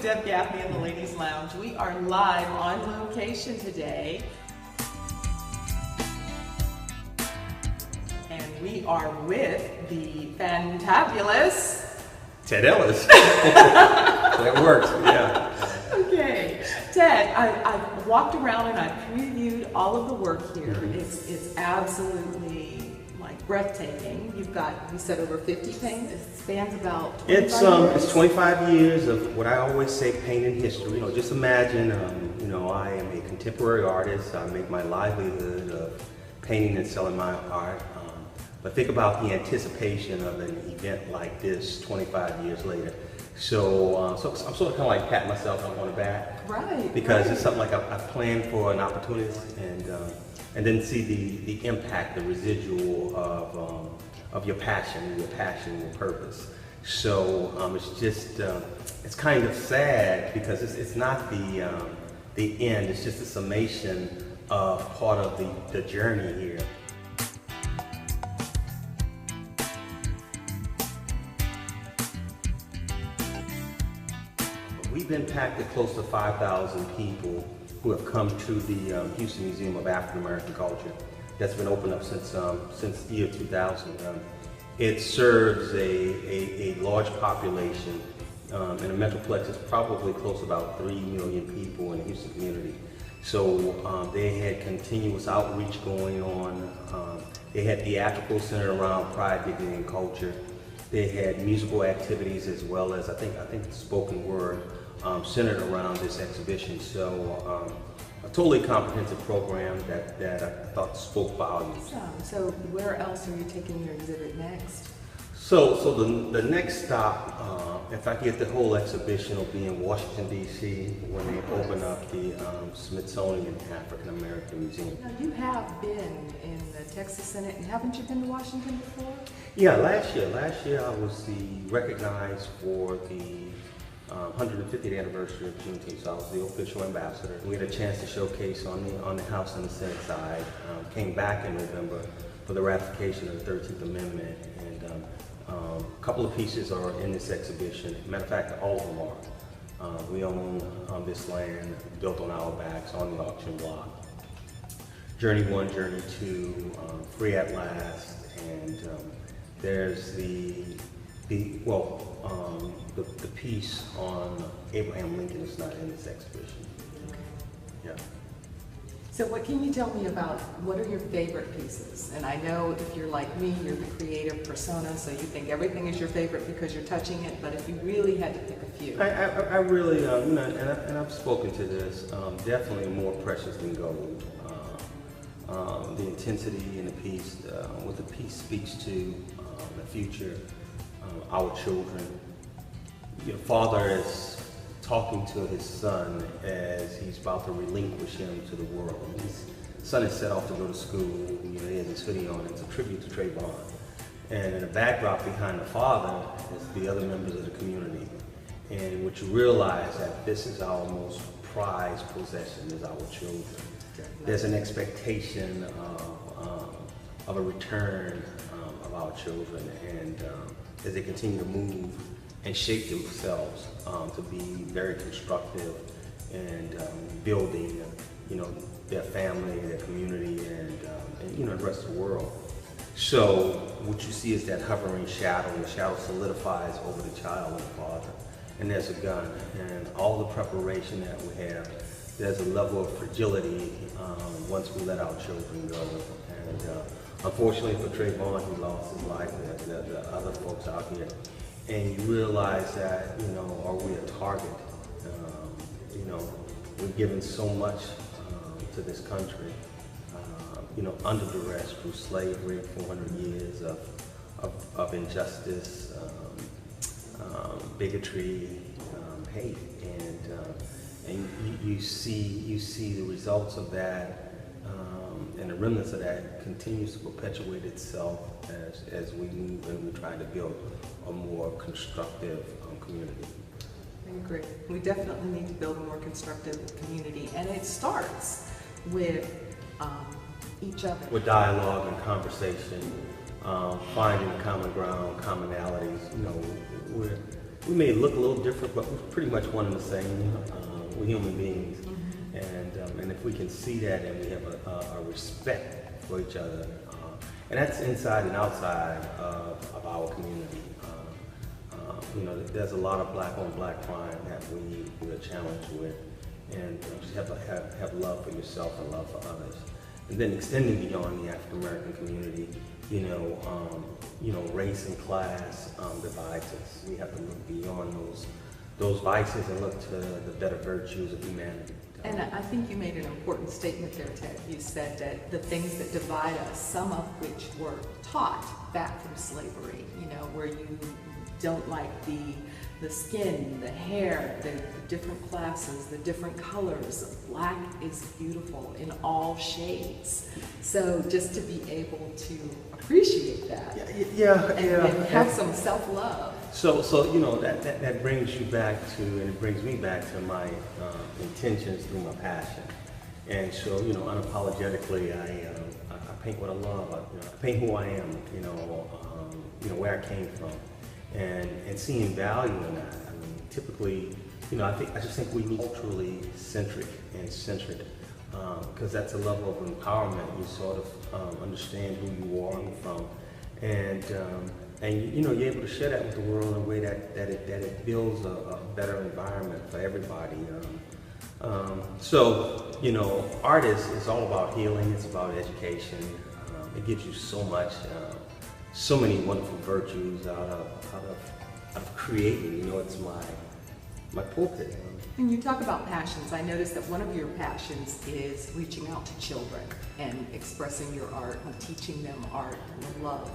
with Deb Gaffney in the Ladies Lounge. We are live on location today. And we are with the fantabulous Ted Ellis. That works, yeah. Okay, Ted, I've walked around and I've previewed all of the work here. It's absolutely like breathtaking. You've got, you said, over 50 paintings. It spans about 25 years. It's 25 years of what I always say, painting history. You know, just imagine, I am a contemporary artist. I make my livelihood of painting and selling my art. But think about the anticipation of an event like this 25 years later. So I'm sort of kind of like patting myself on the back, right? Because it's something like I've planned for an opportunity, and then see the impact, the residual of your passion, your purpose. So it's just it's kind of sad because it's not the end. It's just a summation of part of the journey here. We've impacted close to 5,000 people who have come to the Houston Museum of African American Culture. That's been opened up since the year 2000. It serves a large population, and the Metroplex is probably close to about 3 million people in the Houston community. So they had continuous outreach going on. They had theatrical centered around pride, dignity, and culture. They had musical activities as well as I think spoken word centered around this exhibition. So a totally comprehensive program that I thought spoke volumes. So where else are you taking your exhibit next? So the next stop, if I get the whole exhibition, will be in Washington, D.C. when they open up the Smithsonian African American Museum. Now, you have been in the Texas Senate, and haven't you been to Washington before? Yeah, last year I was recognized for the 150th anniversary of Juneteenth, so I was the official ambassador. We had a chance to showcase on the House and the Senate side. Came back in November for the ratification of the 13th Amendment, and a couple of pieces are in this exhibition. Matter of fact, all of them are. We own this land built on our backs on the auction block. Journey 1, Journey 2, Free at Last, and there's the piece on Abraham Lincoln is not in this exhibition. Yeah. So what can you tell me about, what are your favorite pieces? And I know if you're like me, you're the creative persona, so you think everything is your favorite because you're touching it, but if you really had to pick a few. I really, and I've spoken to this, definitely more precious than gold. The intensity in the piece, what the piece speaks to, the future, our children. Your father is talking to his son as he's about to relinquish him to the world. His son is set off to go to school. He has his hoodie on. It's a tribute to Trayvon. And in the backdrop behind the father is the other members of the community. And what you realize that this is our most prized possession is our children. There's an expectation of a return of our children, and as they continue to move and shape themselves to be very constructive and building, their family, their community, and the rest of the world. So what you see is that hovering shadow, and the shadow solidifies over the child and the father. And there's a gun, and all the preparation that we have, there's a level of fragility once we let our children go. And unfortunately for Trayvon, he lost his life. The other folks out here. And you realize that, are we a target? We're given so much to this country, under duress through slavery, 400 years of injustice, bigotry, hate, and you see the results of that, and the remnants of that continues to perpetuate itself as we move and we try to build a more constructive community. I agree. We definitely need to build a more constructive community, and it starts with each other. With dialogue and conversation, finding common ground, commonalities. we may look a little different, but we're pretty much one and the same. We're human beings. And if we can see that and we have a respect for each other, and that's inside and outside of our community. You know, there's a lot of black on black crime that we're challenged with, and just have to have love for yourself and love for others. And then extending beyond the African American community, you know, race and class divides us. We have to look beyond those vices and look to the better virtues of humanity. And I think you made an important statement there, Ted. You said that the things that divide us, some of which were taught back from slavery, you know, where you don't like the skin, the hair, the different classes, the different colors. Black is beautiful in all shades. So just to be able to appreciate that and have some self-love. So you know, that brings you back to, and it brings me back to my intentions through my passion. And so, you know, unapologetically, I paint what I love. I paint who I am, you know, where I came from. And seeing value in that. I mean, typically, you know, I just think we need culturally centric and centered, because that's a level of empowerment. You sort of understand who you are and from, and you know, you're able to share that with the world in a way that it builds a better environment for everybody. So, you know, art is all about healing. It's about education. It gives you so much. So many wonderful virtues out of creating. You know, it's my pulpit. When you talk about passions, I noticed that one of your passions is reaching out to children and expressing your art and teaching them art and love.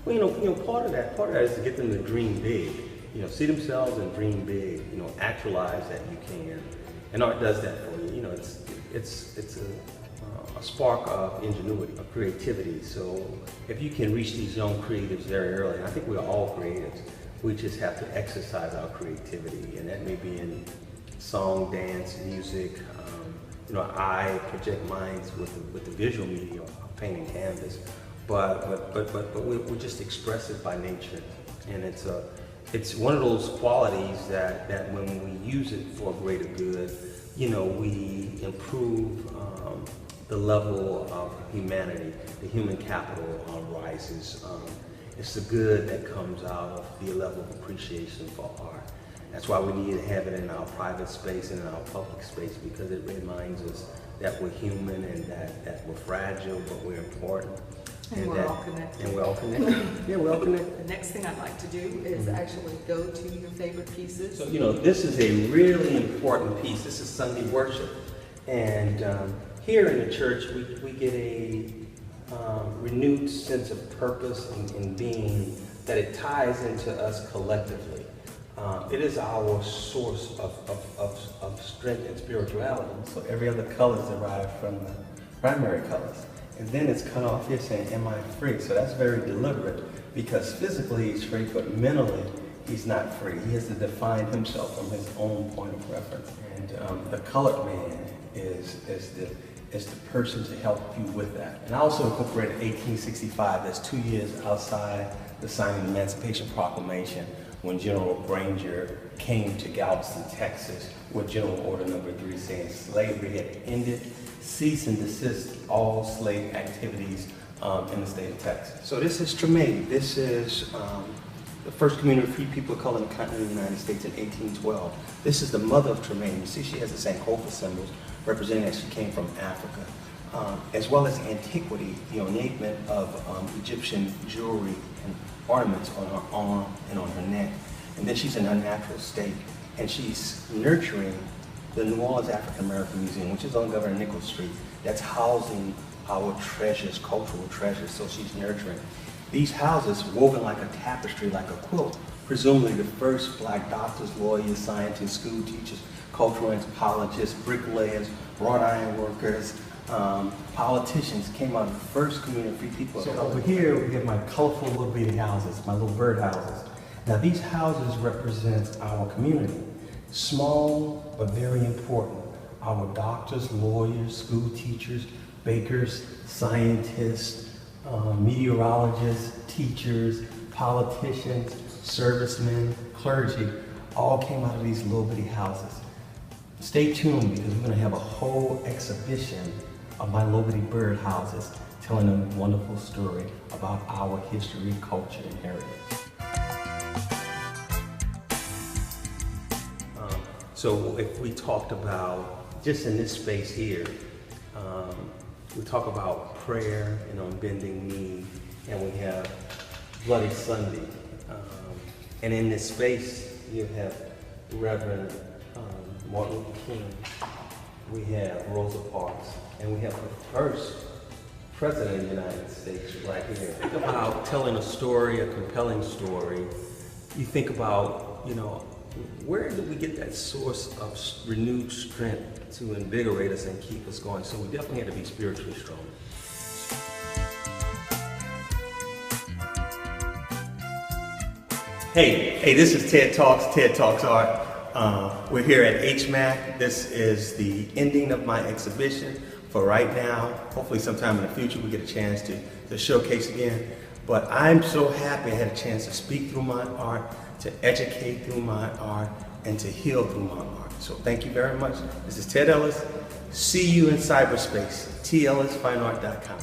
Well, you know, part of that is to get them to dream big. You know, see themselves and dream big. You know, actualize that you can, and art does that for you. You know, it's a spark of ingenuity, of creativity. So if you can reach these young creatives very early, and I think we're all creatives, we just have to exercise our creativity, and that may be in song, dance, music. You know, I project minds with the visual media, painting canvas, but we just express it by nature, and it's one of those qualities that when we use it for greater good, you know, we improve the level of humanity. The human capital rises. It's the good that comes out of the level of appreciation for art. That's why we need to have it in our private space and in our public space, because it reminds us that we're human and that we're fragile, but we're important. And we're all connected. And we're all connected. Yeah, we're all connected. The next thing I'd like to do is actually go to your favorite pieces. So, you know, this is a really important piece. This is Sunday worship. And here in the church, we get a renewed sense of purpose and being, that it ties into us collectively. It is our source of strength and spirituality. So every other color is derived from the primary colors. And then it's cut off here saying, am I free? So that's very deliberate, because physically he's free, but mentally he's not free. He has to define himself from his own point of reference. And the colored man is the person to help you with that. And I also incorporated 1865. That's 2 years outside the signing of the Emancipation Proclamation, when General Granger came to Galveston, Texas, with General Order Number 3 saying slavery had ended, cease and desist all slave activities in the state of Texas. So this is Tremaine. This is the first community of free people of color in the continent of the United States in 1812. This is the mother of Tremaine. You see she has the Sankofa symbols representing that she came from Africa, as well as antiquity, the ornament of Egyptian jewelry and ornaments on her arm and on her neck. And then she's in her natural state, and she's nurturing the New Orleans African American Museum, which is on Governor Nichols Street, that's housing our treasures, cultural treasures. So she's nurturing these houses woven like a tapestry, like a quilt. Presumably the first black doctors, lawyers, scientists, school teachers, cultural anthropologists, bricklayers, wrought iron workers, politicians came out of the first community of free people. So over here we have my colorful little bitty houses, my little bird houses. Now these houses represent our community. Small but very important. Our doctors, lawyers, school teachers, bakers, scientists, meteorologists, teachers, politicians, servicemen, clergy, all came out of these little bitty houses. Stay tuned because we're going to have a whole exhibition of my little bitty bird houses telling a wonderful story about our history, culture, and heritage. So if we talked about, just in this space here, we talk about prayer and on bending knee, and we have Bloody Sunday. And in this space, you have Reverend Martin Luther King, we have Rosa Parks, and we have the first President of the United States right here. Think about telling a story, a compelling story. You think about, you know, where do we get that source of renewed strength to invigorate us and keep us going? So we definitely have to be spiritually strong. Hey, this is TED Talks Art. We're here at HMAAC. This is the ending of my exhibition for right now. Hopefully sometime in the future we get a chance to showcase again. But I'm so happy I had a chance to speak through my art, to educate through my art, and to heal through my art. So thank you very much. This is Ted Ellis. See you in cyberspace. TEllisFineArt.com.